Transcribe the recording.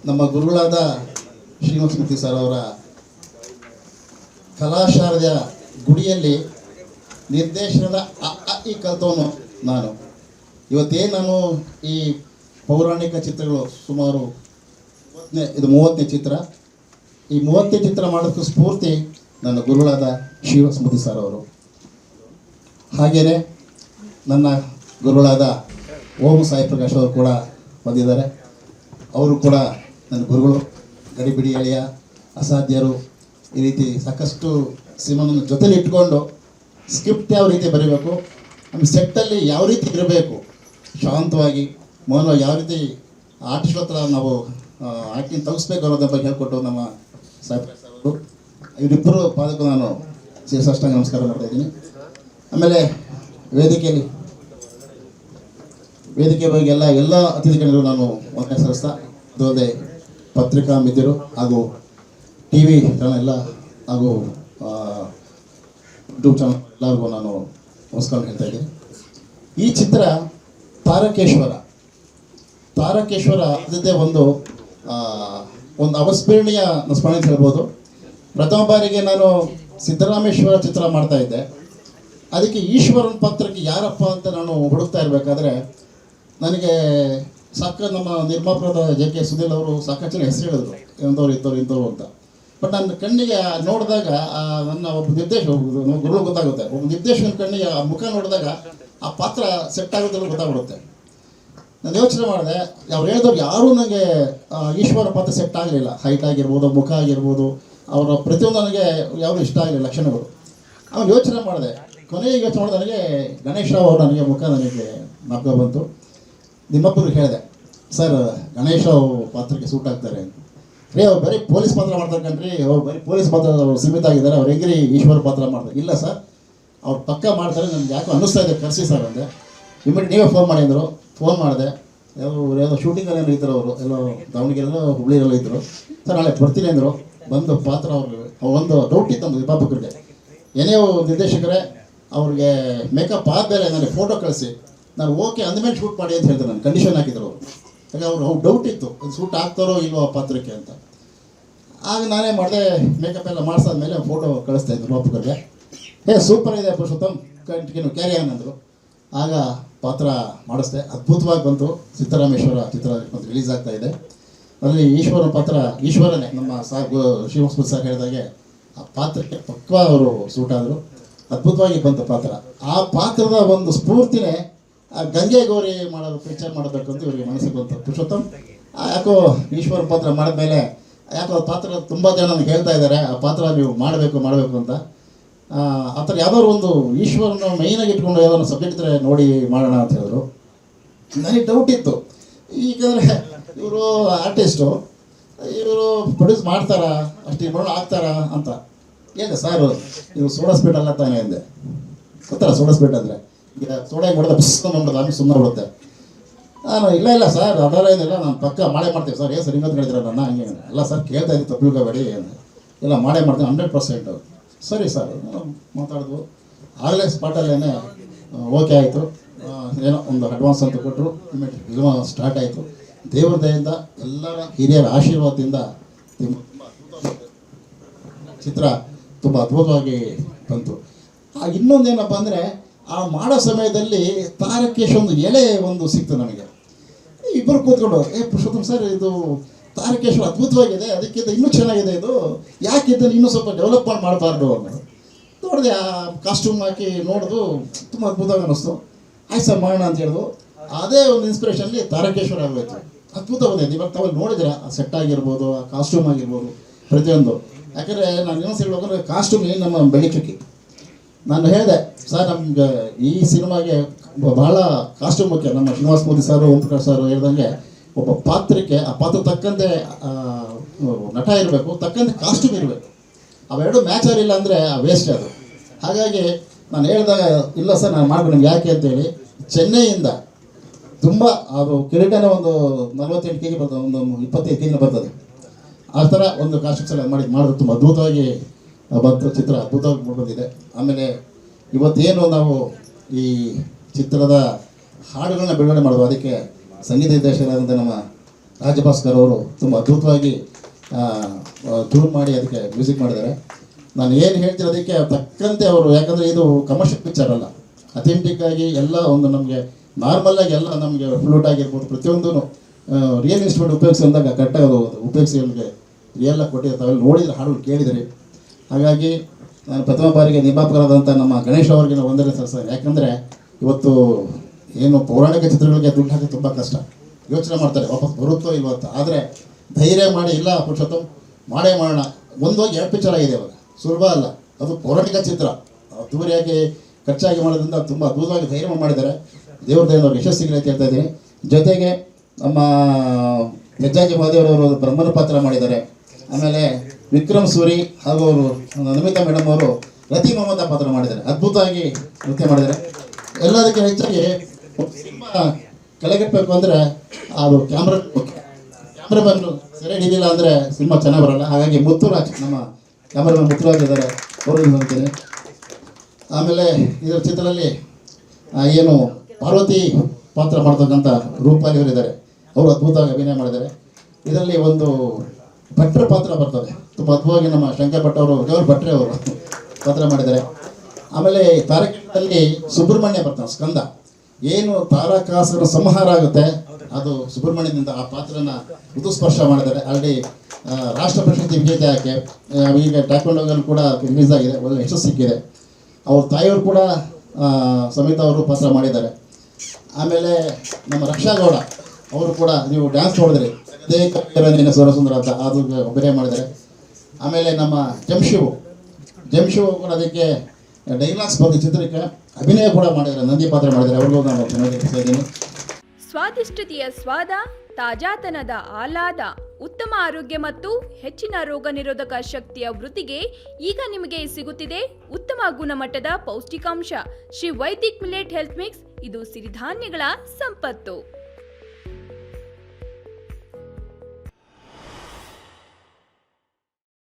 ನಮ್ಮ ಗುರುಗಳಾದ ಶ್ರೀನಿವಾಸಮೂರ್ತಿ ಸರ್ ಅವರ ಕಲಾಶಾಲೆಯ ಗುಡಿಯಲ್ಲಿ ನಿರ್ದೇಶನದ ಈ ಕಲ್ತವನು ನಾನು. ಇವತ್ತೇನು ನಾನು ಈ ಪೌರಾಣಿಕ ಚಿತ್ರಗಳು ಸುಮಾರು ಇದು 30ನೇ ಚಿತ್ರ. ಈ 30ನೇ ಚಿತ್ರ ಮಾಡೋದಕ್ಕೆ ಸ್ಫೂರ್ತಿ ನನ್ನ ಗುರುಗಳಾದ ಶ್ರೀನಿವಾಸಮೂರ್ತಿ ಸರ್ ಅವರು. ಹಾಗೆಯೇ ನನ್ನ ಗುರುಗಳಾದ ಓಂ ಸಾಯಿ ಪ್ರಕಾಶ್ ಅವರು ಕೂಡ ಬಂದಿದ್ದಾರೆ. ಅವರು ಕೂಡ ನನ್ನ ಗುರುಗಳು, ಗಡಿಬಿಡಿ ಎಳೆಯ, ಅಸಾಧ್ಯರು, ಈ ರೀತಿ ಸಾಕಷ್ಟು ಸಿನಿಮಾನ ಜೊತೆಲಿ ಇಟ್ಕೊಂಡು ಸ್ಕ್ರಿಪ್ಟ್ ಯಾವ ರೀತಿ ಬರೀಬೇಕು, ಆಮೇಲೆ ಸೆಟ್ಟಲ್ಲಿ ಯಾವ ರೀತಿ ಇರಬೇಕು, ಶಾಂತವಾಗಿ ಮೌನವಾಗಿ ಯಾವ ರೀತಿ ಆರ್ಟಿಸ್ಟ್ ಹತ್ರ ನಾವು ಆ್ಯಕ್ಟಿಂಗ್ ತೆಗಿಸ್ಬೇಕು ಅನ್ನೋದ್ರ ಬಗ್ಗೆ ಹೇಳ್ಕೊಟ್ಟು ನಮ್ಮ ಸಾಯಿ ಪ್ರಕಾಶ್ ಅವರು. ಇವರಿಬ್ಬರು ಪಾದಕ್ಕೂ ನಾನು ಶಿರಸಾಷ್ಟಾಂಗ ನಮಸ್ಕಾರ ಮಾಡ್ತಾ ಇದ್ದೀನಿ. ಆಮೇಲೆ ವೇದಿಕೆ ಬಗ್ಗೆ ಎಲ್ಲ ಅತಿಥಿಗಳು ನಾನು ಒಂದನೇ ಸಲ್ಲಿಸ್ತಾ, ಅದಲ್ಲದೆ ಪತ್ರಿಕಾ ಮಿತ್ರರು ಹಾಗೂ ಟಿ ವಿ ಚಾನಲ್ ಎಲ್ಲ ಹಾಗೂ ಯೂಟ್ಯೂಬ್ ಚಾನಲ್ ಎಲ್ಲರಿಗೂ ನಾನು ನಮಸ್ಕಾರ ಹೇಳ್ತಾ ಇದ್ದೀನಿ. ಈ ಚಿತ್ರ ತಾರಕೇಶ್ವರ ಅದಕ್ಕೆ ಒಂದು ಅವಸ್ಮರಣೀಯ ಸ್ಮರಣೆ ಅಂತ ಹೇಳ್ಬೋದು. ಪ್ರಥಮ ಬಾರಿಗೆ ನಾನು ಸಿದ್ದರಾಮೇಶ್ವರ ಚಿತ್ರ ಮಾಡ್ತಾ ಇದ್ದೆ. ಅದಕ್ಕೆ ಈಶ್ವರನ ಪಾತ್ರಕ್ಕೆ ಯಾರಪ್ಪ ಅಂತ ನಾನು ಹುಡುಕ್ತಾ ಇರಬೇಕಾದ್ರೆ ನನಗೆ ನಮ್ಮ ನಿರ್ಮಾಪಕರಾದ JK ಸುಧೀಲ್ ಅವರು ಸಾಕಷ್ಟು ಜನ ಹೆಸರು ಹೇಳಿದ್ರು, ಇಂಥವ್ರು ಅಂತ. ಬಟ್ ನನ್ನ ಕಣ್ಣಿಗೆ ನೋಡಿದಾಗ ನನ್ನ ಒಬ್ಬ ಗುರುಗಳು ಗೊತ್ತಾಗುತ್ತೆ. ಒಬ್ಬ ನಿರ್ದೇಶಕನ ಕಣ್ಣಿಗೆ ಆ ಮುಖ ನೋಡಿದಾಗ ಆ ಪಾತ್ರ ಸೆಟ್ ಆಗೋದ್ರಲ್ಲಿ ಗೊತ್ತಾಗ್ಬಿಡುತ್ತೆ. ನಾನು ಯೋಚನೆ ಮಾಡಿದೆ, ಅವ್ರು ಹೇಳಿದವ್ರು ಯಾರೂ ನನಗೆ ಈಶ್ವರ ಪಾತ್ರ ಸೆಟ್ ಆಗಲಿಲ್ಲ. ಹೈಟ್ ಆಗಿರ್ಬೋದು, ಮುಖ ಆಗಿರ್ಬೋದು, ಅವರ ಪ್ರತಿಯೊಂದು ನನಗೆ ಯಾವುದೂ ಇಷ್ಟ ಆಗಲಿಲ್ಲ ಲಕ್ಷಣಗಳು. ಆಮೇಲೆ ಯೋಚನೆ ಮಾಡಿದೆ, ಕೊನೆಗೆ ಯೋಚನೆ ಮಾಡಿದೆ, ನನಗೆ ಗಣೇಶ್ ರಾವ್ ಅವರು ಮುಖ ನನಗೆ ಜ್ಞಾಪಕ ಬಂತು. ನಿಮ್ಮಪ್ಪರಿಗೆ ಹೇಳಿದೆ, ಸರ್ ಗಣೇಶ್ ಪಾತ್ರಕ್ಕೆ ಸೂಟ್ ಆಗ್ತಾರೆ ಅಂತ. ಅವ್ರು ಬರೀ ಪೊಲೀಸ್ ಪಾತ್ರ ಮಾಡ್ತಾರೆ ಕಣ್ರಿ, ಅವ್ರು ಬರೀ ಪೊಲೀಸ್ ಪಾತ್ರ ಸೀಮಿತ ಆಗಿದ್ದಾರೆ, ಅವ್ರು ಹೆಂಗ್ರಿ ಈಶ್ವರ ಪಾತ್ರ ಮಾಡ್ತಾರೆ. ಇಲ್ಲ ಸರ್, ಅವ್ರು ಪಕ್ಕ ಮಾಡ್ತಾರೆ, ನನಗೆ ಯಾಕೋ ಅನ್ನಿಸ್ತಾ ಇದೆ, ಕರೆಸಿ ಸರ್ ಅಂದೆ. ನೀವೇ ಫೋನ್ ಮಾಡಿ ಅಂದರು. ಫೋನ್ ಮಾಡಿದೆ. ಯಾವುದೋ ಶೂಟಿಂಗಲ್ಲಿ ಇದ್ದರು ಅವರು, ಎಲ್ಲೋ ದಾವಣಗೆರೆಲ್ಲೋ ಹುಬ್ಳಿಯಲ್ಲೋ ಇದ್ದರು. ಸರ್ ನಾಳೆ ಬರ್ತೀನಿ ಅಂದರು. ಬಂದು ಪಾತ್ರ ಒಂದು ಡೌಟ್ ಇತ್ತು ನಮ್ಮ ನಿರ್ಮಾಪಕರಿಗೆ, ಏನೇ ನಿರ್ದೇಶಕರೇ ಅವ್ರಿಗೆ ಮೇಕಪ್ ಆದಮೇಲೆ ನನಗೆ ಫೋಟೋ ಕಳಿಸಿ, ನಾನು ಓಕೆ ಅಂದಮೇಲೆ ಶೂಟ್ ಮಾಡಿ ಅಂತ ಹೇಳ್ತಾರೆ. ನಾನು ಕಂಡೀಷನ್ ಹಾಕಿದ್ರು ಅವರು. ಯಾಕೆ ಅವ್ರು ಡೌಟ್ ಇತ್ತು, ಅದು ಶೂಟ್ ಆಗ್ತಾರೋ ಇಲ್ವೋ ಆ ಪಾತ್ರಕ್ಕೆ ಅಂತ. ಆಗ ನಾನೇ ಮಾಡಿದೆ, ಮೇಕಪ್ ಎಲ್ಲ ಮಾಡಿಸಾದ್ಮೇಲೆ ಫೋಟೋ ಕಳಿಸ್ತಾ ಇದ್ರು ನಿರ್ಮಾಪಕರಿಗೆ. ಸೂಪರ್ ಇದೆ ಪುರುಷೋತ್ತಮ್, ಕ್ಯಾರಿ ಆನ್ ಅಂದರು. ಆಗ ಪಾತ್ರ ಮಾಡಿಸ್ದೆ, ಅದ್ಭುತವಾಗಿ ಬಂತು. ಸಿದ್ದರಾಮೇಶ್ವರ ಚಿತ್ರ ರಿಲೀಸ್ ಆಗ್ತಾ ಇದೆ. ಅದರಲ್ಲಿ ಈಶ್ವರನ ಪಾತ್ರ, ಈಶ್ವರನೇ ನಮ್ಮ ಶ್ರೀನಿವಾಸಮೂರ್ತಿ ಸರ್ ಹೇಳಿದಾಗೆ ಆ ಪಾತ್ರಕ್ಕೆ ಪಕ್ವಾ ಅವರು ಸೂಟ್ ಆದರು. ಅದ್ಭುತವಾಗಿ ಬಂತು ಪಾತ್ರ. ಆ ಪಾತ್ರದ ಒಂದು ಸ್ಫೂರ್ತಿನೇ ಆ ಗಂಗೆ ಗೌರಿ ಮಾಡೋದು, ಪಿಕ್ಚರ್ ಮಾಡಬೇಕು ಅಂತ ಇವರಿಗೆ ಮನಸ್ಸಿಗೆ ಬಂತು. ಪುರುಷೋತ್ತಮ್ ಯಾಕೋ ಈಶ್ವರ ಪಾತ್ರ ಮಾಡಿದ್ಮೇಲೆ ಯಾಕೋ ಆ ಪಾತ್ರ ತುಂಬ ಜನ ನನಗೆ ಹೇಳ್ತಾ ಇದ್ದಾರೆ, ಆ ಪಾತ್ರ ನೀವು ಮಾಡಬೇಕು ಅಂತ. ಆ ಥರ ಯಾವ್ದಾದ್ರು ಒಂದು ಈಶ್ವರನ ಮೈನಾಗಿ ಇಟ್ಕೊಂಡು ಯಾವ್ದಾದ್ರು ಸಬ್ಜೆಕ್ಟ್ ಇದ್ದರೆ ನೋಡಿ ಮಾಡೋಣ ಅಂತ ಹೇಳಿದ್ರು. ನನಗೆ ಡೌಟ್ ಇತ್ತು, ಈಗಂದರೆ ಇವರು ಆರ್ಟಿಸ್ಟು, ಇವರು ಪ್ರೊಡ್ಯೂಸ್ ಮಾಡ್ತಾರಾ, ಅಷ್ಟು ಮಾಡೋಣ ಆಗ್ತಾರಾ ಅಂತ. ಹೇಳಿದೆ, ಸರ್ ಇವು ಸೋಡಾ ಸ್ಪೀಡ್ ಅಲ್ಲ ತಾನೇ ಅಂದೆ. ಗೊತ್ತಲ್ಲ ಸೋಡಾ ಸ್ಪೀಡ್ ಅಂದರೆ, ಈಗ ಸೋಡಾ ಹೊಡೆದ ಬಿಸ್ಕೊಂಡು ನೋಡೋದು, ಆಮೇಲೆ ಸುಮ್ಮನೆ ಬಿಡುತ್ತೆ. ನಾನು ಇಲ್ಲ ಸರ್ ಅದೆಲ್ಲ ಏನಿಲ್ಲ, ನಾನು ಪಕ್ಕ ಮಾಡ್ತೀವಿ ಸರ್. ಸರ್ ಹಿಂಗಂತ ಹೇಳಿದ್ರೆ ನನ್ನ ಹಂಗೆ ಎಲ್ಲ ಸರ್ ಕೇಳ್ತಾ ಇದ್ದೀನಿ, ತಪ್ಪಿಳ್ಕೋಬೇಡಿ ಅಂತ. ಇಲ್ಲ ಮಾಡ್ತೀನಿ 100%. ಸರಿ ಸರ್ ಮಾತಾಡಿದ್ವು. ಆಗಲೇ ಸ್ಪಾಟಲ್ಲೇ ಓಕೆ ಆಯಿತು. ಏನೋ ಒಂದು ಅಡ್ವಾನ್ಸ್ ಅಂತ ಕೊಟ್ಟರು. ಫಿಲ್ಮ್ ಸ್ಟಾರ್ಟ್ ಆಯಿತು. ದೇವ್ರ ದಯೆಯಿಂದ ಎಲ್ಲರ ಹಿರಿಯರ ಆಶೀರ್ವಾದದಿಂದ ಚಿತ್ರ ತುಂಬ ಅದ್ಭುತವಾಗಿ ಬಂತು. ಇನ್ನೊಂದೇನಪ್ಪ ಅಂದರೆ, ಆ ಮಾಡೋ ಸಮಯದಲ್ಲಿ ತಾರಕೇಶ್ ಒಂದು ಸಿಕ್ತು ನನಗೆ. ಇಬ್ಬರು ಕೂತ್ಕೊಂಡು, ಪುರುಷೋತ್ತಮ್ ಸರ್ ಇದು ತಾರಕೇಶ್ವರ ಅದ್ಭುತವಾಗಿದೆ, ಅದಕ್ಕಿಂತ ಇನ್ನೂ ಚೆನ್ನಾಗಿದೆ, ಇದು ಯಾಕಿದ್ದನ್ನು ಇನ್ನೂ ಸ್ವಲ್ಪ ಡೆವಲಪ್ ಮಾಡಬಾರ್ದು ಅನ್ನೋದು. ನೋಡಿದೆ, ಆ ಕಾಸ್ಟ್ಯೂಮ್ ಹಾಕಿ ನೋಡಿದು ತುಂಬ ಅದ್ಭುತವಾಗಿ ಅನ್ನಿಸ್ತು. ಆಯ್ತು ಸರ್ ಮಾಡೋಣ ಅಂತ ಹೇಳಿದ್ರು. ಅದೇ ಒಂದು ಇನ್ಸ್ಪಿರೇಷನ್ಲಿ ತಾರಕೇಶ್ವರ ಆಗೋಯ್ತು. ಅದ್ಭುತ ಬಂದಿದೆ. ಇವಾಗ ತಾವು ನೋಡಿದ್ರೆ ಆ ಸೆಟ್ ಆಗಿರ್ಬೋದು, ಆ ಕಾಸ್ಟ್ಯೂಮ್ ಆಗಿರ್ಬೋದು, ಪ್ರತಿಯೊಂದು. ಯಾಕಂದರೆ ನಾನು ಇನ್ನೊಂದು ಹೇಳ್ಬೇಕಂದ್ರೆ, ಕಾಸ್ಟ್ಯೂಮ್ ಏನು ನಮ್ಮ ಬೆಳಿಚುಕ್ಕಿ. ನಾನು ಹೇಳಿದೆ, ಸರ್ ನಮ್ಗೆ ಈ ಸಿನಿಮಾಗೆ ಬಹಳ ಕಾಸ್ಟ್ಯೂಮ್ ಮುಖ್ಯ. ನಮ್ಮ ಶ್ರೀನಿವಾಸಮೂರ್ತಿ ಸರ್, ಓಂ ಪ್ರಕಾಶ್ ಸರ್ ಹೇಳ್ದಂಗೆ ಒಬ್ಬ ಪಾತ್ರಕ್ಕೆ ಆ ಪಾತ್ರ ತಕ್ಕಂತೆ ನಟ ಇರಬೇಕು, ತಕ್ಕಂತೆ ಕಾಸ್ಟ್ಯೂಮ್ ಇರಬೇಕು. ಅವೆರಡು ಮ್ಯಾಚ್ ಆಗಿಲ್ಲ ಅಂದರೆ ವೇಸ್ಟ್ ಅದು. ಹಾಗಾಗಿ ನಾನು ಹೇಳಿದಾಗ, ಇಲ್ಲ ಸರ್ ನಾನು ಮಾಡ್ಬೇಕು ನಿಮ್ಗೆ, ಯಾಕೆ ಅಂತೇಳಿ ಚೆನ್ನೈಯಿಂದ ತುಂಬ ಅದು ಕಿರೀಟನೇ ಒಂದು 48 kg ಬರ್ತದೆ, ಒಂದು 25 kg ಬರ್ತದೆ. ಆ ಥರ ಒಂದು ಕಾಸ್ಟ್ಯೂಮ್ಸ್ ಎಲ್ಲ ಮಾಡಿದ್ರು. ತುಂಬ ಅದ್ಭುತವಾಗಿ ಬಂತು ಚಿತ್ರ, ಅದ್ಭುತವಾಗಿ ಬಂದಿದೆ. ಆಮೇಲೆ ಇವತ್ತೇನು ನಾವು ಈ ಚಿತ್ರದ ಹಾಡುಗಳನ್ನ ಬಿಡುಗಡೆ ಮಾಡೋದು, ಅದಕ್ಕೆ ಸಂಗೀತ ನಿರ್ದೇಶಕರಾದಂಥ ನಮ್ಮ ರಾಜಭಾಸ್ಕರ್ ಅವರು ತುಂಬ ಅದ್ಭುತವಾಗಿ ಟ್ಯೂನ್ ಮಾಡಿ ಅದಕ್ಕೆ ಮ್ಯೂಸಿಕ್ ಮಾಡಿದ್ದಾರೆ. ನಾನು ಏನು ಹೇಳ್ತೀನಿ ಅದಕ್ಕೆ ತಕ್ಕಂತೆ ಅವರು, ಯಾಕಂದರೆ ಇದು ಕಮರ್ಷಿಯಲ್ ಪಿಕ್ಚರ್ ಅಲ್ಲ, ಅಥೆಂಟಿಕ್ ಆಗಿ ಎಲ್ಲ ಒಂದು ನಮಗೆ ನಾರ್ಮಲಾಗಿ ಎಲ್ಲ ನಮಗೆ ಫ್ಲೂಟ್ ಆಗಿರ್ಬೋದು ಪ್ರತಿಯೊಂದು ರಿಯಲ್ ಇನ್ಸ್ಟ್ರೂಮೆಂಟ್ ಉಪಯೋಗಿಸಿದಾಗ ಕರೆಕ್ಟಾಗಿ ಅದು ಉಪಯೋಗಿಸಿ ನಮಗೆ ರಿಯಲ್ಲಾಗಿ ಕೊಟ್ಟಿದ್ದಾರೆ. ತಾವೆಲ್ಲ ನೋಡಿದರೆ ಹಾಡುಗಳು ಕೇಳಿದಿರಿ. ಹಾಗಾಗಿ ನಾನು ಪ್ರಥಮ ಬಾರಿಗೆ ನಿರ್ಮಾಪಕರಾದಂಥ ನಮ್ಮ ಗಣೇಶ್ ಅವರಿಗೆ ನಾವು ವಂದನೆ ಸಲ್ಲಿಸ್ತೇನೆ. ಯಾಕಂದರೆ ಇವತ್ತು ಏನು ಪೌರಾಣಿಕ ಚಿತ್ರಗಳಿಗೆ ದುಡ್ಡು ಹಾಕಿ ತುಂಬ ಕಷ್ಟ, ಯೋಚನೆ ಮಾಡ್ತಾರೆ ವಾಪಸ್ ಬರುತ್ತೋ ಇಲ್ವೋ ಅಂತ. ಆದರೆ ಧೈರ್ಯ ಮಾಡಿ, ಇಲ್ಲ ಪುರುಷೋತ್ತಮ್ ಮಾಡೇ ಮಾಡೋಣ, ಒಂದೋಗಿ 2 ಪಿಕ್ಚರ್ ಆಗಿದೆ ಇವಾಗ, ಸುಲಭ ಅಲ್ಲ. ಅದು ಪೌರಾಣಿಕ ಚಿತ್ರ, ಅದ್ದೂರಿಯಾಗಿ ಖರ್ಚಾಗಿ ಮಾಡೋದ್ರಿಂದ ತುಂಬ ಅದ್ಭುತವಾಗಿ ಧೈರ್ಯ ಮಾಡಿದ್ದಾರೆ. ದೇವ್ರ ದಯೆಯಿಂದ ಅವ್ರಿಗೆ ಯಶಸ್ಸು ಸಿಗಲಿ ಅಂತ ಹೇಳ್ತಾ ಇದ್ದೀನಿ. ಜೊತೆಗೆ ನಮ್ಮ ಹೆಜ್ಜಾಜಿ ಮಹಾದೇವರವರು ಬ್ರಹ್ಮನ ಪಾತ್ರ ಮಾಡಿದ್ದಾರೆ. ಆಮೇಲೆ ವಿಕ್ರಮ್ ಸೂರಿ ಹಾಗೂ ಅವರು ನಮಿತಾ ಮೇಡಮ್ ಅವರು ರತಿ ಮೊಹಮ್ಮದ ಪಾತ್ರ ಮಾಡಿದ್ದಾರೆ, ಅದ್ಭುತವಾಗಿ ನೃತ್ಯ ಮಾಡಿದ್ದಾರೆ. ಎಲ್ಲದಕ್ಕೆ ಹೆಚ್ಚಾಗಿ ಸಿನಿಮಾ ಕೆಳಗಿಡಬೇಕು ಅಂದರೆ ಅದು ಕ್ಯಾಮ್ರಾಮನ್ ಸೆರೆ ಹಿಡಿದಿಲ್ಲ ಅಂದರೆ ಸಿನಿಮಾ ಚೆನ್ನಾಗಿ ಬರೋಲ್ಲ. ಹಾಗಾಗಿ ಮುತ್ತುರಾಜ್, ನಮ್ಮ ಕ್ಯಾಮ್ರಾಮನ್ ಮುತ್ತುರಾಜ್ ಇದ್ದಾರೆ, ಅವರು ಅಂತೀನಿ. ಆಮೇಲೆ ಇದರ ಚಿತ್ರದಲ್ಲಿ ಏನು ಪಾರ್ವತಿ ಪಾತ್ರ ಮಾಡ್ತಕ್ಕಂಥ ರೂಪಾಲಿ ಅವರಿದ್ದಾರೆ, ಅವರು ಅದ್ಭುತವಾಗಿ ಅಭಿನಯ ಮಾಡಿದ್ದಾರೆ. ಇದರಲ್ಲಿ ಒಂದು ಭಟ್ರ ಪಾತ್ರ ಬರ್ತದೆ, ತುಂಬ ಅದ್ಭುತವಾಗಿ ನಮ್ಮ ಶಂಕರ್ ಭಟ್ ಅವರು, ಗೌರ್ ಭಟ್ರೆ ಅವರು ಪಾತ್ರ ಮಾಡಿದ್ದಾರೆ. ಆಮೇಲೆ ತಾರಕೆಯಲ್ಲಿ ಸುಬ್ರಹ್ಮಣ್ಯ ಬರ್ತಾನೆ, ಸ್ಕಂದ. ಏನು ತಾರಕಾಸುರ ಸಂಹಾರ ಆಗುತ್ತೆ ಅದು ಸುಬ್ರಹ್ಮಣ್ಯದಿಂದ ಆ ಪಾತ್ರನ ಋತುಸ್ಪರ್ಶ ಮಾಡಿದ್ದಾರೆ. ಆಲ್ರೆಡಿ ರಾಷ್ಟ್ರ ಪ್ರಶಸ್ತಿ ವಿಜೇತ ಆಕೆ. ಈಗ ಟ್ಯಾಕ್ವಾಂಡೋಗಲ್ಲಿ ಕೂಡ ರಿಲೀಸ್ ಆಗಿದೆ, ಒಳ್ಳೆ ಯಶಸ್ಸು ಸಿಕ್ಕಿದೆ. ಅವ್ರ ತಾಯಿಯವರು ಕೂಡ ಸಮಿತಾ ಅವರು ಪಾತ್ರ ಮಾಡಿದ್ದಾರೆ. ಆಮೇಲೆ ನಮ್ಮ ರಕ್ಷಾ ಗೌಡ ಅವರು ಕೂಡ, ನೀವು ಡ್ಯಾನ್ಸ್ ನೋಡಿದ್ರಿ, ಅದೇ ಕವಿಯರ ಸ್ವರಸುಂದರ ಅಂತ, ಅದು ಅಭಿನಯ ಮಾಡಿದ್ದಾರೆ. ಆಮೇಲೆ ನಮ್ಮ ಜಂಶಿವ್ ಕೂಡ ಅದಕ್ಕೆ ಡೈಲಾಗ್ಸ್ ಬಂದು ಚಿತ್ರಕ್ಕೆ ಅಭಿನಯ ಕೂಡ ಮಾಡಿದ್ದಾರೆ, ನಂದಿ ಪಾತ್ರ ಮಾಡಿದ್ದಾರೆ. ಅವ್ರಿಗೂ ನಾನು ಚೆನ್ನಾಗಿ ಇದ್ದೀನಿ. ಸ್ವಾದಿಷ್ಟತೆಯ ಸ್ವಾದ, ತಾಜಾತನದ ಆಹ್ಲಾದ, ಉತ್ತಮ ಆರೋಗ್ಯ ಮತ್ತು ಹೆಚ್ಚಿನ ರೋಗ ನಿರೋಧಕ ಶಕ್ತಿಯ ವೃದ್ಧಿಗೆ ಈಗ ನಿಮಗೆ ಸಿಗುತ್ತಿದೆ ಉತ್ತಮ ಗುಣಮಟ್ಟದ ಪೌಷ್ಟಿಕಾಂಶ Shri Vaidik millet health mix. ಇದು ಸಿರಿಧಾನ್ಯಗಳ ಸಂಪತ್ತು.